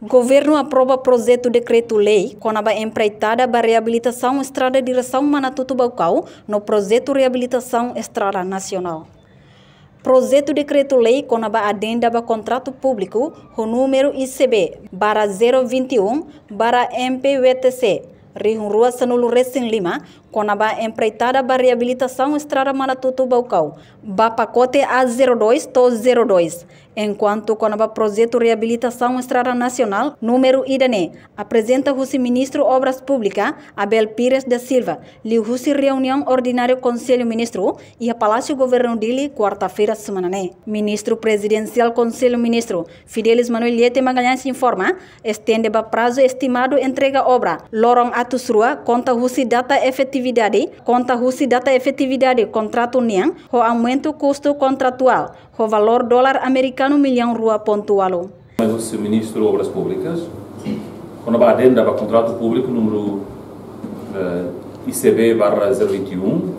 Governo aprova projeto decreto-lei com a empreitada para reabilitação Estrada de Direção Manatutu-Baucau no projeto Reabilitação Estrada Nacional. Projeto decreto-lei com a adenda para contrato público, o número ICB, barra 021, barra MPWTC, Rio Rua Sanulu Recém Lima, com a empreitada para reabilitação Estrada Manatutu-Baucau, ba pacote A02-02, enquanto com o projeto Reabilitação Estrada Nacional, número IDANE, apresenta o ministro Obras Públicas, Abel Pires da Silva, li o reunião ordinária Conselho Ministro e a Palácio Governo dele quarta-feira semanane. Ministro Presidencial Conselho Ministro, Fidelis Manueliete Magalhães informa, estende para prazo estimado entrega obra, lorong atus rua, conta data efetividade contrato niang, o aumento custo contratual, o valor dólar americano milhão rua pontual. Mas o Ministro Obras Públicas, quando a adenda para contrato público número ICB/021,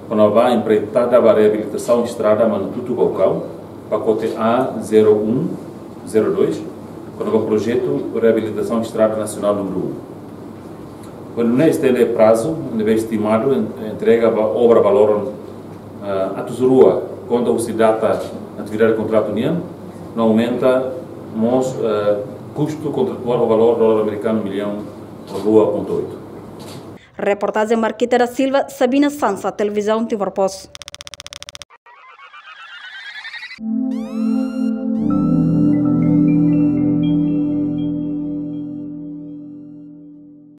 quando vai empreitada para reabilitação de estrada Manatutu-Baucau, pacote A0102, quando o projeto reabilitação de estrada nacional número 1. Quando neste prazo, é estimado entrega a obra valor atus rua, quando a data atividade de contrato união, não aumenta custo contratual o valor dólar americano milhão rua .8. Reportagem Marquita da Silva, Sabina Sansa, Televisão Timor Post.